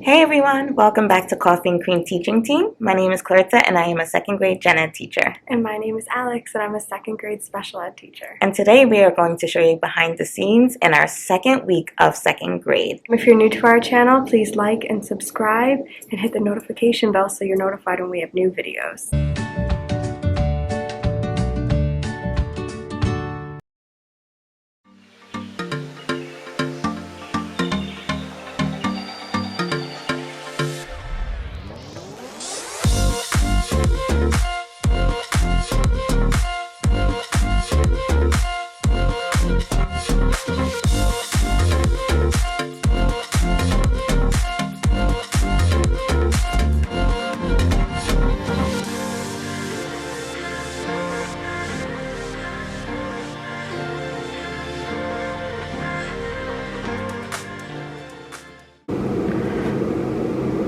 Hey everyone, welcome back to Coffee and Cream Teaching Team. My name is Clarissa and I am a second grade gen ed teacher. And my name is Alex and I'm a second grade special ed teacher. And today we are going to show you behind the scenes in our second week of second grade. If you're new to our channel, please like and subscribe and hit the notification bell so you're notified when we have new videos.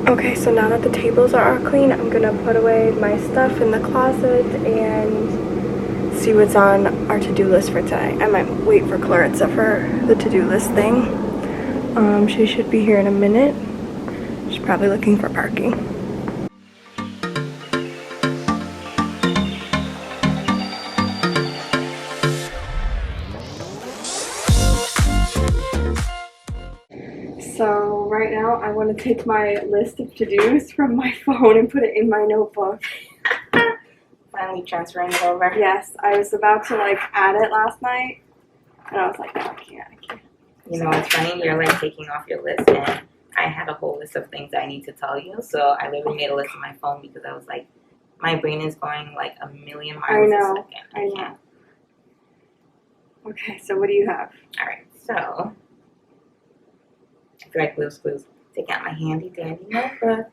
Okay, so now that the tables are all clean, I'm gonna put away my stuff in the closet and see what's on our to-do list for today. I might wait for Clarissa for the to-do list thing. She should be here in a minute. She's probably looking for parking. So right now I want to take my list of to-dos from my phone and put it in my notebook. Finally transferring it over. Yes, I was about to add it last night and I was like, no, I can't. You know, it's funny, you're taking off your list and I had a whole list of things I need to tell you. So I literally made a list on my phone because I was like, my brain is going a million miles a second. I know. Okay, so what do you have? Alright, so I feel like Blue's Clues. Take out my handy dandy notebook.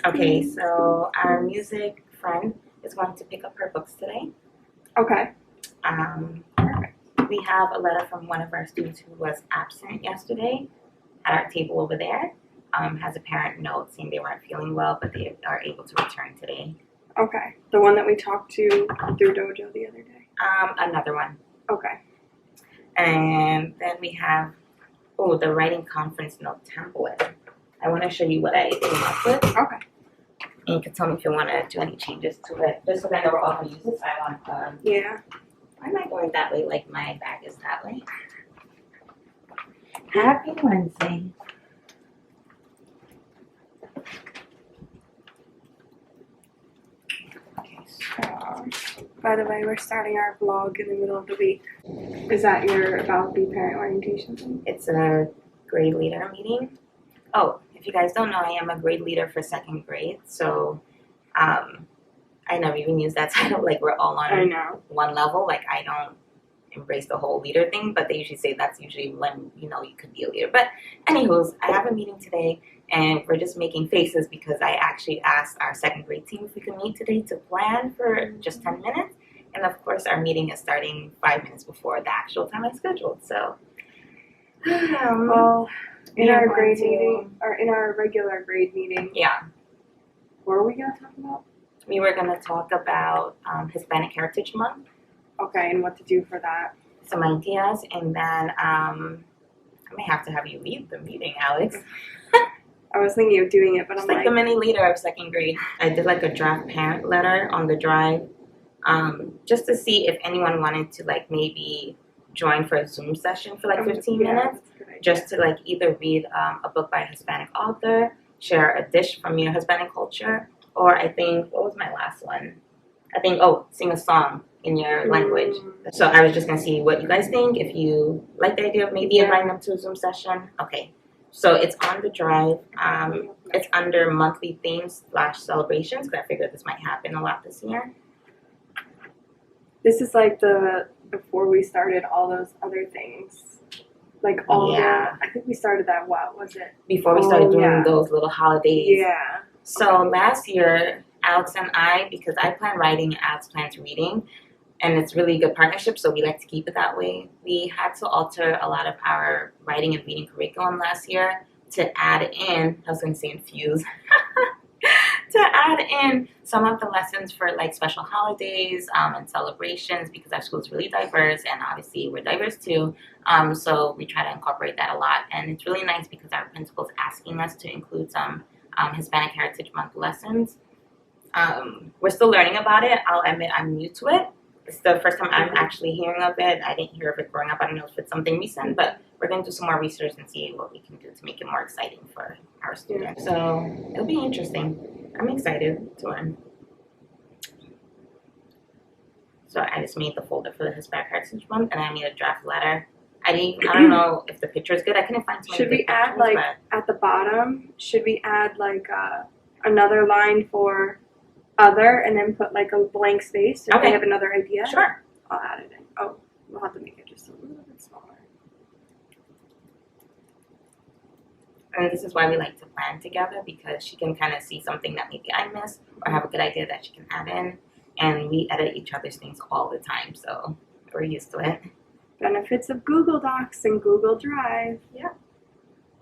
Okay, so our music friend is going to pick up her books today. Okay. Perfect. We have a letter from one of our students who was absent yesterday at our table over there. Has a parent note saying they weren't feeling well, but they are able to return today. Okay. The one that we talked to through Dojo the other day? Another one. Okay. And then we have, the writing conference note template. I want to show you what I came up with. Okay. And you can tell me if you want to do any changes to it. Just because I know we're all going to use this, I want yeah. Why am I going that way like my bag is that way? Happy Wednesday. Okay, so By the way, we're starting our vlog in the middle of the week. Is that your about the parent orientation thing? it's a grade leader meeting. Oh, if you guys don't know, I am a grade leader for second grade. So I never even use that title. We're all I on know. one level. I don't embrace the whole leader thing, but they usually say that's usually when you could be a leader. But anywho's, I have a meeting today and we're just making faces because I actually asked our second grade team if we could meet today to plan for just 10 minutes. And of course our meeting is starting 5 minutes before the actual time I scheduled. So Well, in Yeah, our mine grade too. meeting, or in our regular grade meeting, yeah, what are we going to talk about? we were going to talk about Hispanic Heritage Month, Okay, and what to do for that. some ideas, and then I may have to have you lead the meeting, Alex. I was thinking of doing it, but Just I'm like the mini leader of second grade. I did a draft parent letter on the drive, just to see if anyone wanted to maybe join for a Zoom session for 15 yeah, minutes, that's a good idea. just to either read a book by a Hispanic author, share a dish from your Hispanic culture, or I think, what was my last one? I think, sing a song in your language. So I was just gonna see what you guys think, if you like the idea of maybe inviting them to a Zoom session. Okay, so it's on the drive. It's under monthly themes / celebrations, because I figured this might happen a lot this year. This is the before we started all those other things. Yeah. I think we started that, what was it? Before we started doing yeah. those little holidays. Yeah. So last year, Alex and I, because I plan writing and Alex plans reading, and it's really a good partnership, so we like to keep it that way. We had to alter a lot of our writing and reading curriculum last year to add in, I was going to say infuse, to add in some of the lessons for special holidays and celebrations, because our school is really diverse and obviously we're diverse too. So we try to incorporate that a lot, and it's really nice because our principals ask asking us to include some Hispanic Heritage Month lessons. We're still learning about it. I'll admit I'm new to it. It's the first time I'm actually hearing of it. I didn't hear of it growing up. I don't know if it's something recent, but we're going to do some more research and see what we can do to make it more exciting for our students. So it'll be interesting. I'm excited to learn. So I just made the folder for the Hispanic Heritage Month, and I made a draft letter. I don't know if the picture is good. I couldn't find too many Should we good add, pictures, like, at the bottom, should we add, like, another line for other and then put, like, a blank space if Okay. they have another idea? Sure. I'll add it in. Oh, we'll have to make it just a little bit smaller. And this is why we like to plan together, because she can kind of see something that maybe I missed or have a good idea that she can add in. And we edit each other's things all the time, so we're used to it. Benefits of Google Docs and Google Drive. Yeah.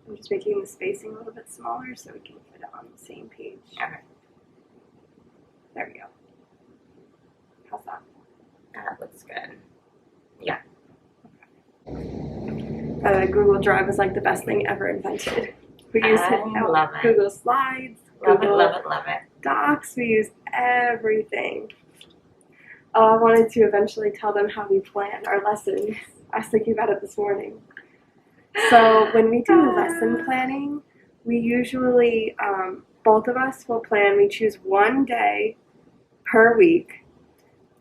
I'm just making the spacing a little bit smaller so we can fit it on the same page. Okay. There we go. How's that? That looks good. Google Drive is like the best thing ever invented. We use I it love it. Google Slides, Love Google it. Docs. We use everything. Oh, I wanted to eventually tell them how we plan our lessons. I was thinking about it this morning. So when we do lesson planning, we usually, both of us will plan, we choose one day per week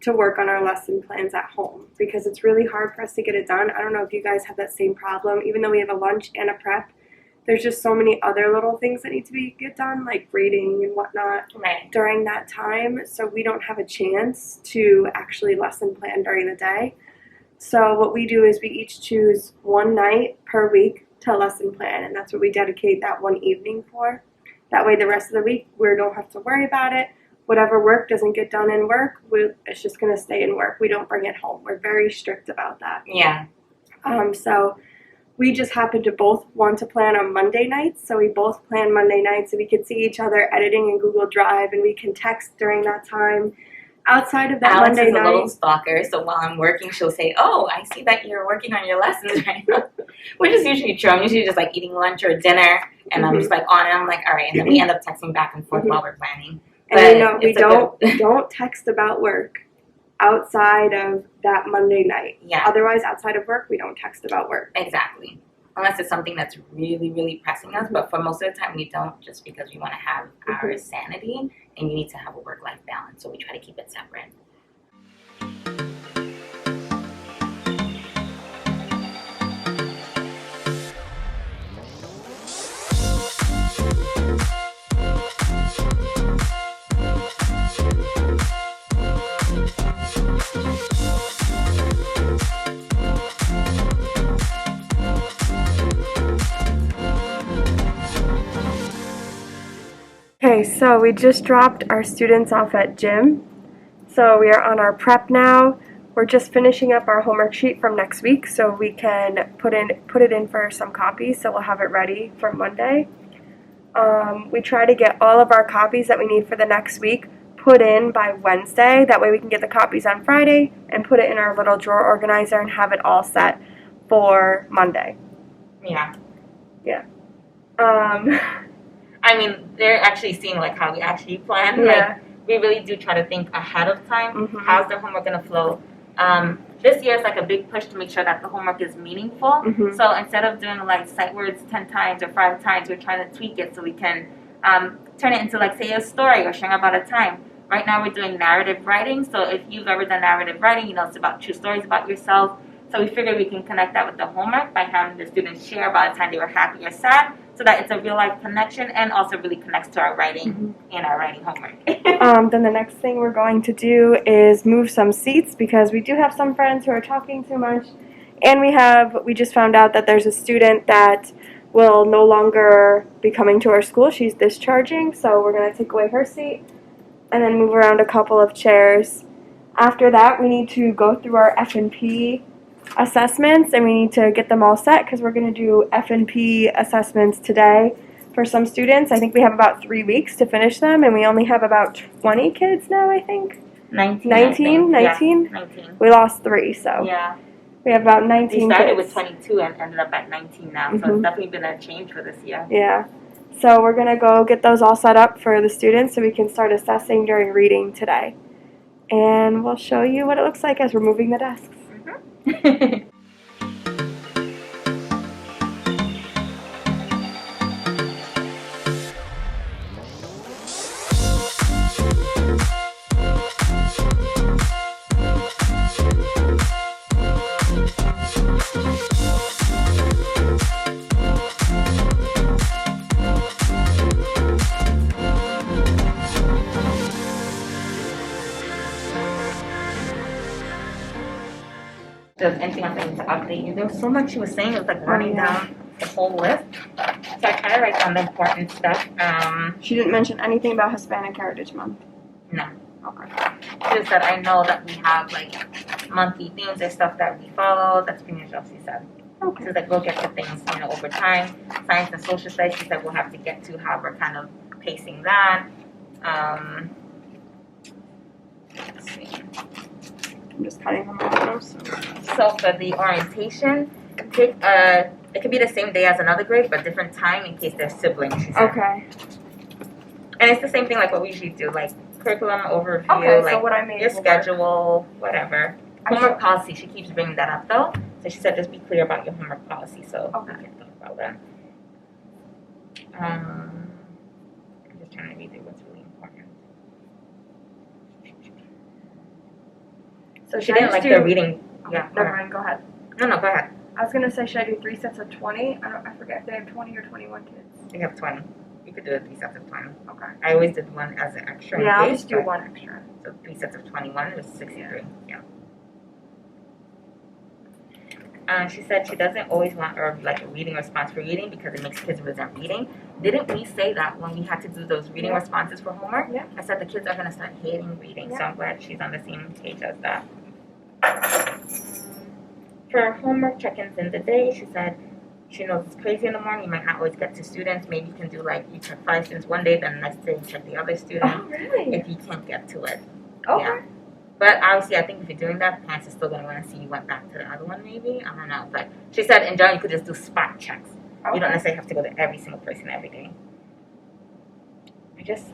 to work on our lesson plans at home because it's really hard for us to get it done. I don't know if you guys have that same problem. Even though we have a lunch and a prep, there's just so many other little things that need to get done, like reading and whatnot during that time. So we don't have a chance to actually lesson plan during the day. So what we do is we each choose one night per week to lesson plan, and that's what we dedicate that one evening for. That way the rest of the week we don't have to worry about it. Whatever work doesn't get done in work, it's just going to stay in work. We don't bring it home. We're very strict about that. Yeah. So we just happen to both want to plan on Monday nights, so we both plan Monday nights so we can see each other editing in Google Drive, and we can text during that time. Outside of that Alex Monday is a little night, stalker, so while I'm working, she'll say, "Oh, I see that you're working on your lessons right now," which is usually true. I'm usually just like eating lunch or dinner, and I'm just like on it. I'm like, all right, and then we end up texting back and forth while we're planning. and we don't text about work outside of that Monday night. Yeah. Otherwise, outside of work, we don't text about work. Exactly. Unless it's something that's really, really pressing us. But for most of the time, we don't, just because we want to have our sanity, and you need to have a work-life balance. So we try to keep it separate. Okay, so we just dropped our students off at gym. So we are on our prep now. We're just finishing up our homework sheet from next week so we can put it in for some copies, so we'll have it ready for Monday. We try to get all of our copies that we need for the next week put in by Wednesday. That way we can get the copies on Friday and put it in our little drawer organizer and have it all set for Monday. Yeah. Yeah. I mean, they're actually seeing like how we actually plan. Yeah. Like, we really do try to think ahead of time. How's the homework going to flow? This year is like a big push to make sure that the homework is meaningful. So instead of doing like sight words 10 times or 5 times, we're trying to tweak it so we can turn it into like, say, a story or sharing about a time. Right now we're doing narrative writing. So if you've ever done narrative writing, you know it's about true stories about yourself. So we figured we can connect that with the homework by having the students share about a time they were happy or sad, so that it's a real life connection and also really connects to our writing and our writing homework. Then the next thing we're going to do is move some seats because we do have some friends who are talking too much, and we just found out that there's a student that will no longer be coming to our school. She's discharging, so we're going to take away her seat and then move around a couple of chairs. After that, we need to go through our F&P assessments, and we need to get them all set because we're going to do F&P assessments today for some students. I think we have about 3 weeks to finish them, and we only have about 20 kids now, I think. 19? 19? Yeah, We lost 3, so yeah. we have about 19 We started kids. with 22 and ended up at 19 now, so it's definitely been a change for this year. Yeah. So we're gonna go get those all set up for the students so we can start assessing during reading today. And we'll show you what it looks like as we're moving the desks. Does anything else I need to update you? There was so much she was saying. It was like running down the whole list. So I try to write down the important stuff. She didn't mention anything about Hispanic Heritage Month. No. Okay. She just said, I know that we have like monthly themes and stuff that we follow. That's pretty much all she said. Okay. She was like, we'll get to things, over time. Science and social studies, she said we'll have to get to how we're kind of pacing that. Let's see. I'm just cutting from my notes. So for the orientation, take it could be the same day as another grade, but different time in case they're siblings. She said. Okay. And it's the same thing like what we usually do, like curriculum overview, Okay, like so what I made your will schedule, whatever. Homework policy, she keeps bringing that up though. So she said just be clear about your homework policy, so Okay. we can talk about that. I'm just trying to read through what's really important. So She didn't like the reading. Yeah, go Never ahead. mind. Go ahead. No, go ahead. I was gonna say, should I do 3 sets of 20? I forget if they have 20 or 21 kids. We have 20. You could do it 3 sets of 20. Okay. I always did one as an extra. Yeah, I'll in case, just do but- one extra. So 3 sets of 21 is 63. Yeah. She said she doesn't always want like a reading response for reading because it makes kids resent reading. Didn't we say that when we had to do those reading responses for homework? Yeah. I said the kids are going to start hating reading, so I'm glad she's on the same page as that. For homework check-ins in the day, she said she knows it's crazy in the morning. You might not always get to students. Maybe you can do like you check 5 students one day, then the next day you check the other student. Oh, really? If you can't get to it. Okay. Yeah. But obviously, I think if you're doing that, parents are still going to want to see you went back to the other one, maybe. I don't know. But she said in general, you could just do spot checks. Okay. You don't necessarily have to go to every single person every day. I just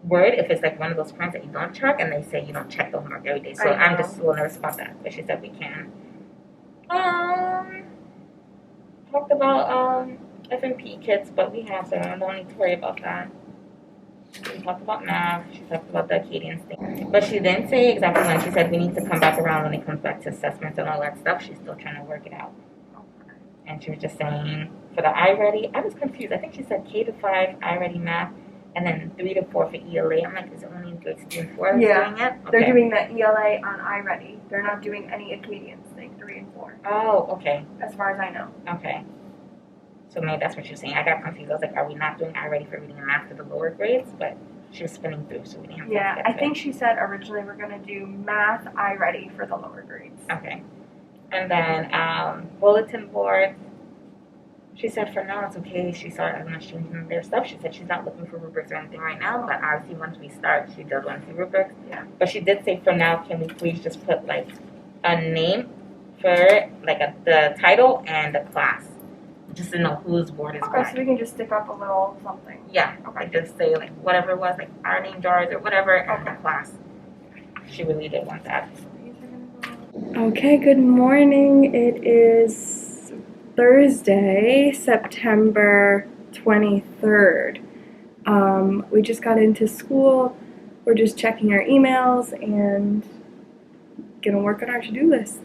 worried if it's like one of those parents that you don't check and they say you don't check the homework every day. So I'm just a little nervous about that. But she said we can. Talked about FNP kids, but we have them. I don't need to worry about that. She talked about math. She talked about the Acadian thing. But she didn't say exactly when. She said we need to come back around when it comes back to assessments and all that stuff. She's still trying to work it out. And she was just saying, for the iReady, I was confused. I think she said K to 5 iReady math, and then 3 to 4 for ELA. I'm like, is it only grades 3 and 4 that's doing it? Okay. They're doing the ELA on iReady. They're not doing any Acadians thing, 3 and 4. Oh, okay. As far as I know. Okay. So maybe that's what she was saying. I got confused. I was like, are we not doing iReady for reading and math for the lower grades? But she was spinning through, so we didn't have to Yeah, get I to think it. she said originally we're gonna do math iReady for the lower grades. Okay. And then bulletin board. She said for now it's okay. She saw everyone's changing their stuff. She said she's not looking for rubrics or anything right now, but obviously once we start, she does want to see rubrics. Yeah. But she did say for now, can we please just put like a name for it, like the title and the class, just to know whose board is Okay, what. so we can just stick up a little something. Yeah. Okay. Just say like whatever it was, like our name jars or whatever, and the class. She really did want that. Okay, good morning. It is Thursday, September 23rd. We just got into school. We're just checking our emails and gonna work on our to-do list.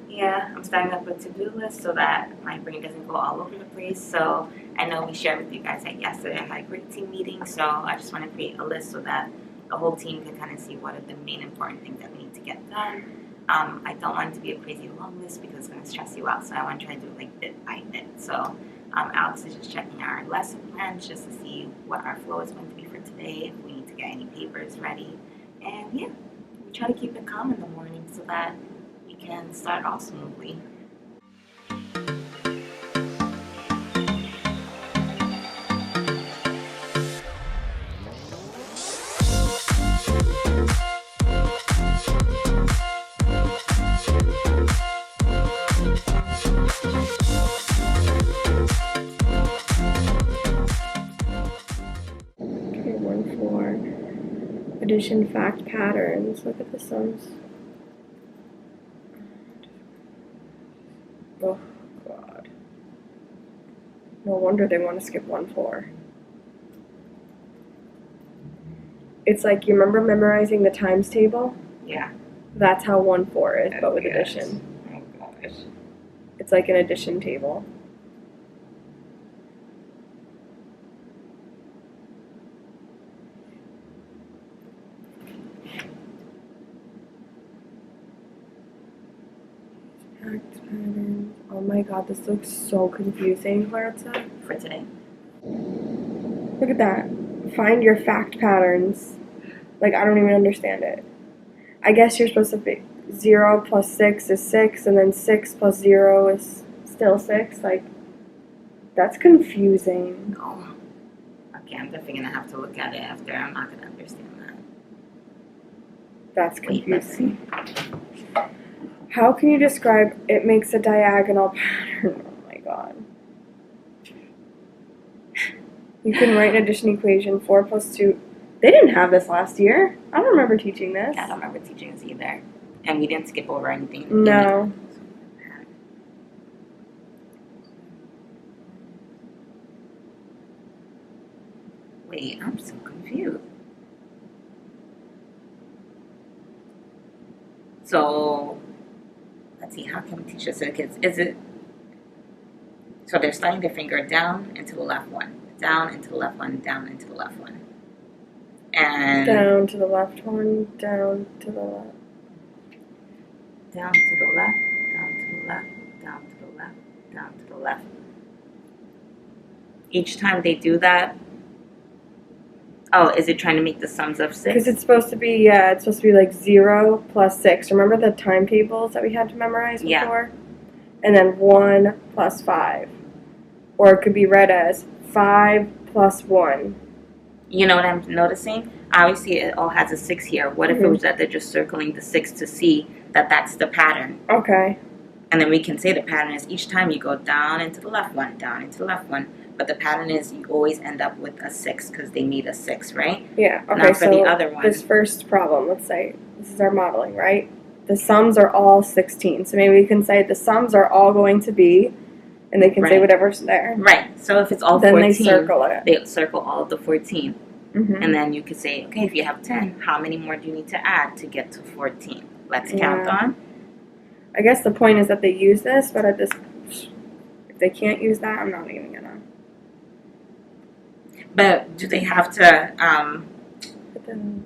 Yeah, I'm starting up a to-do list so that my brain doesn't go all over the place. So I know we shared with you guys that yesterday I had a great team meeting. So I just want to create a list so that the whole team can kind of see what are the main important things that we need to get done. I don't want it to be a crazy long list because it's going to stress you out. So I want to try to do it like bit by bit. So Alex is just checking our lesson plans just to see what our flow is going to be for today, if we need to get any papers ready. And yeah, we try to keep it calm in the morning so that we can start off smoothly. 1-4. Addition fact patterns. Look at the sums. Oh, God. No wonder they want to skip 1-4. It's like, you remember memorizing the times table? Yeah. That's how 1-4 is, but with Yes. addition. Oh gosh. It's like an addition table. Fact patterns. Oh my God, this looks so confusing, Clarissa. For today. Look at that. Find your fact patterns. Like, I don't even understand it. I guess you're supposed to be 0 plus 6 is 6, and then 6 plus 0 is still 6. Like, that's confusing. Oh. Okay, I'm definitely gonna have to look at it after. I'm not gonna understand that. That's Wait, let's confusing. How can you describe it makes a diagonal pattern? Oh my God. You can write an addition equation 4 plus 2. They didn't have this last year. I don't remember teaching this. I don't remember teaching this either. And we didn't skip over anything. No. Wait, I'm so confused. So, let's see, how can we teach this to the kids? Is it, so they're sliding their finger down into the left one, down into the left one, down into the left one. And Down to the left one, down to the left. down to the left, down to the left, down to the left, down to the left. Each time they do that, oh, is it trying to make the sums of 6? Because it's supposed to be, yeah, it's supposed to be like 0 plus 6. Remember the timetables that we had to memorize Yeah. before? And then 1 plus 5. Or it could be read as 5 plus 1. You know what I'm noticing? I always see it all has a 6 here. What if it was that they're just circling the 6 to see that that's the pattern? Okay. And then we can say the pattern is each time you go down into the left one, down into the left one. But the pattern is you always end up with a 6 because they need a 6, right? Yeah, okay, Now for so the other one. this first problem, let's say, this is our modeling, right? The sums are all 16. So maybe we can say the sums are all going to be, and they can say Right. whatever's there. Right. So if it's all Then 14, they circle it. they circle all of the 14. Mm-hmm. And then you could say, okay, if you have 10, how many more do you need to add to get to 14? Let's count Yeah. on. I guess the point is that they use this, but at this, if they can't use that, I'm not even gonna. But do they have to, But then,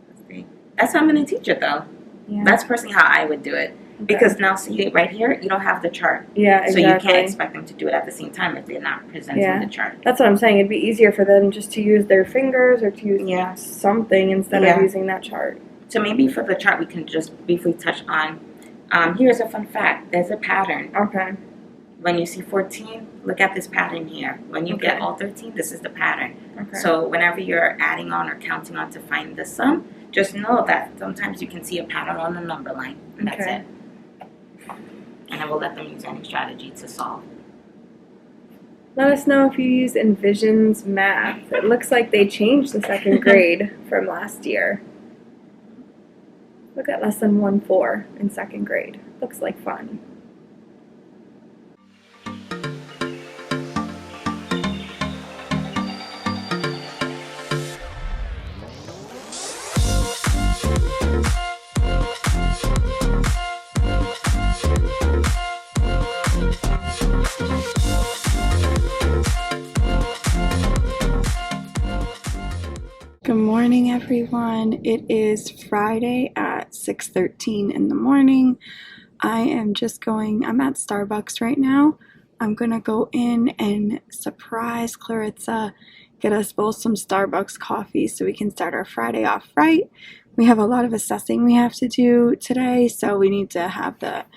let's see. That's how I'm going to teach it, though. yeah. That's personally how I would do it. Okay. Because now, see, right here, you don't have the chart. Yeah, exactly. So you can't expect them to do it at the same time if they're not presenting Yeah. the chart. That's what I'm saying. It'd be easier for them just to use their fingers or to use Yeah. something instead Yeah. of using that chart. So maybe for the chart, we can just briefly touch on, here's a fun fact. There's a pattern. Okay. When you see 14, look at this pattern here. When you get Okay. all 13, this is the pattern. Okay. So whenever you're adding on or counting on to find the sum, just know that sometimes you can see a pattern on the number line, and that's Okay. it. And I will let them use any strategy to solve. Let us know if you use Envision's math. It looks like they changed the second grade from last year. Look at lesson 1-4 in second grade. Looks like fun. Good morning, everyone. It is Friday at 6:13 in the morning. I'm at Starbucks right now. I'm gonna go in and surprise Clarissa, get us both some Starbucks coffee so we can start our Friday off right. We have a lot of assessing we have to do today, so we need to have that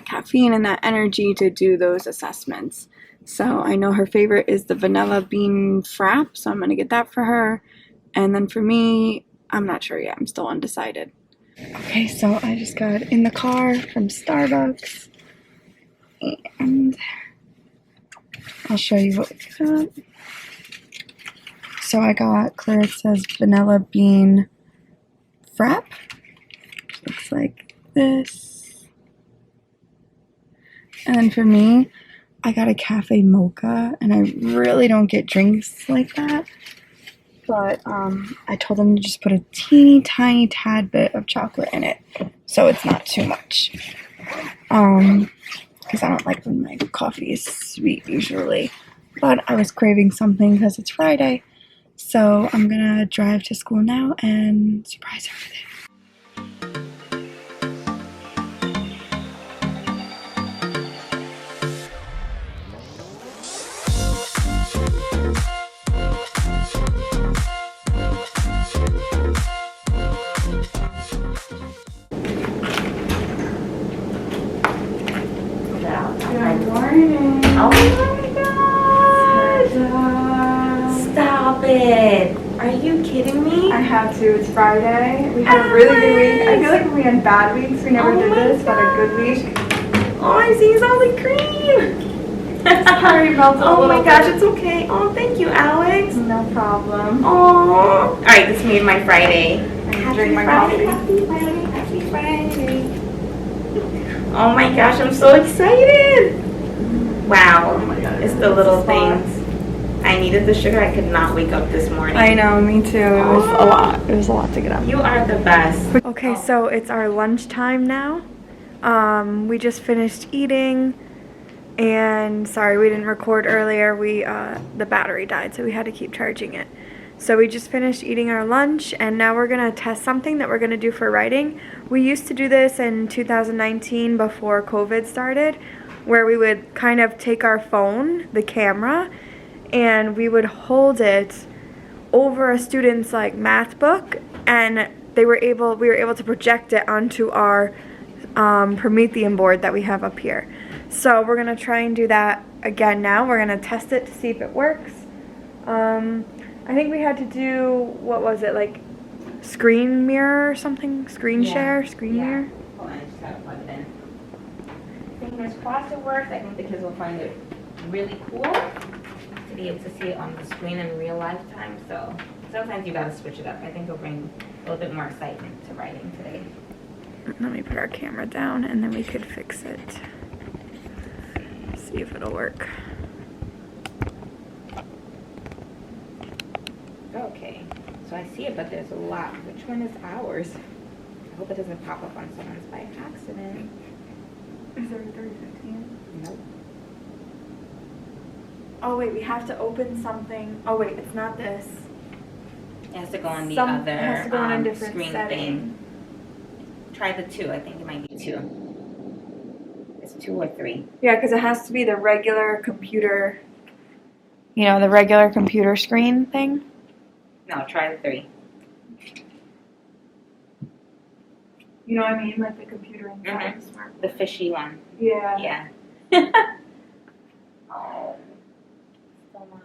caffeine and that energy to do those assessments. So I know her favorite is the vanilla bean frap, so I'm gonna get that for her. And then for me, I'm not sure yet. I'm still undecided. Okay, so I just got in the car from Starbucks. And I'll show you what we got. So I got Clarissa's vanilla bean frap. Looks like this. And then for me, I got a cafe mocha, and I really don't get drinks like that. But I told them to just put a teeny tiny tad bit of chocolate in it, so it's not too much. Because I don't like when my coffee is sweet usually. But I was craving something because it's Friday, so I'm gonna drive to school now and surprise her with it. Good morning. Oh my god. Stop it. Are you kidding me? I have to. It's Friday. We had a really good week. I feel like we had bad weeks. We never did this, but a good week. Oh, I'm seeing solid cream. Sorry, melted a Oh little my gosh, bit. it's okay. Oh, thank you, Alex. No problem. Oh. All right, this made my Friday. Drink my Friday, coffee. Happy Friday. Happy Friday. Oh my gosh, I'm so excited. Wow. Oh my God, It's the little spot. things. I needed the sugar. I could not wake up this morning. I know, me too. It was a lot. It was a lot to get up. You are the best. Okay, so it's our lunchtime now. We just finished eating, and sorry we didn't record earlier. The battery died, so we had to keep charging it. So we just finished eating our lunch, and now we're gonna test something that we're gonna do for writing. We used to do this in 2019 before COVID started, where we would kind of take our phone, the camera, and we would hold it over a student's like math book, and we were able to project it onto our Promethean board that we have up here. So we're gonna try and do that again now. We're gonna test it to see if it works. I think we had to do, what was it, like screen mirror or something? Screen share? Mirror? Hold on, I just gotta plug it in. Fingers crossed it works. I think the kids will find it really cool to be able to see it on the screen in real lifetime. So sometimes you gotta switch it up. I think it'll bring a little bit more excitement to writing today. Let me put our camera down and then we could fix it. See if it'll work. Okay, so I see it, but there's a lot. Which one is ours? I hope it doesn't pop up on someone's by accident. Is there 315? Nope. Oh wait, we have to open something. Oh wait, it's not this. It has to go on the It has to go on a other different screen setting. thing. Try the 2. I think it might be 2. It's 2 or 3. Yeah, because it has to be the regular computer. You know, the regular computer screen thing. No, try the 3. You know what I mean? Like the computer inside the smart. The fishy one. Yeah. Yeah. Oh. Still on.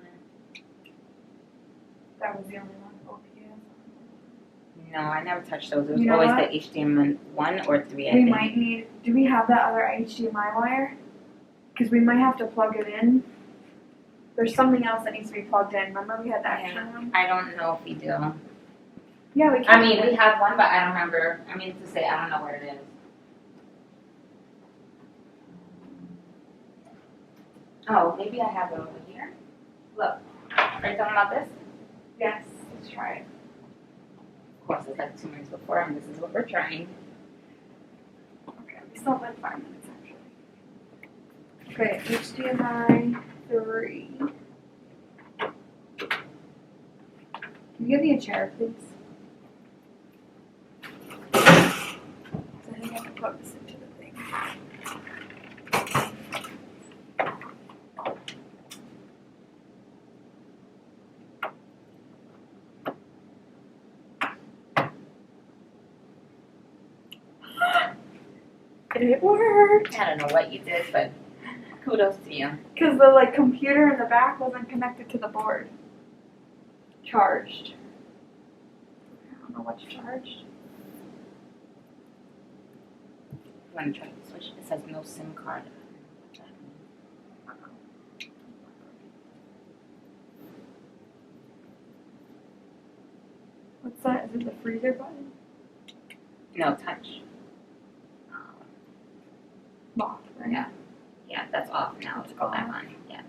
That was the only one. OPS. No, I never touched those. It was You know always what? the HDMI 1 or 3, I We think. might need. Do we have that other HDMI wire? Because we might have to plug it in. There's something else that needs to be plugged in. Remember we had the extra one? I don't know if we do. Yeah, we can. I mean, we have one, but I don't remember. I mean, to say, I don't know where it is. Oh, maybe I have it over here. Look. Are you talking about this? Yes. Let's try it. Of course, it's like 2 minutes before, and this is what we're trying. Okay. We still have like 5 minutes actually. Okay. HDMI 3. Can you give me a chair, please? I think I have to plug this into the thing. It worked! I don't know what you did, but kudos to you. Because the like computer in the back wasn't connected to the board. Charged. I don't know what's charged. You want to try to switch? It says no SIM card. What's that? Is it the freezer button? No, touch. Off, right? Yeah. Yeah, that's off now. To go back on. Yeah.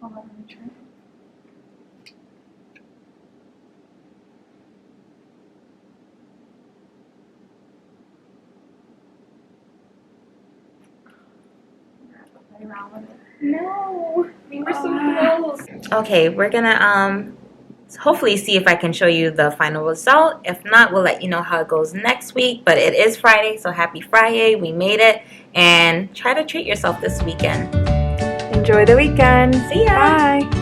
Hold on, let me try. Play around with it. No, we were so close. Okay, we're gonna hopefully see if I can show you the final result. If not, we'll let you know how it goes next week. But it is Friday, so happy Friday. We made it. And try to treat yourself this weekend. Enjoy the weekend. See ya. Bye.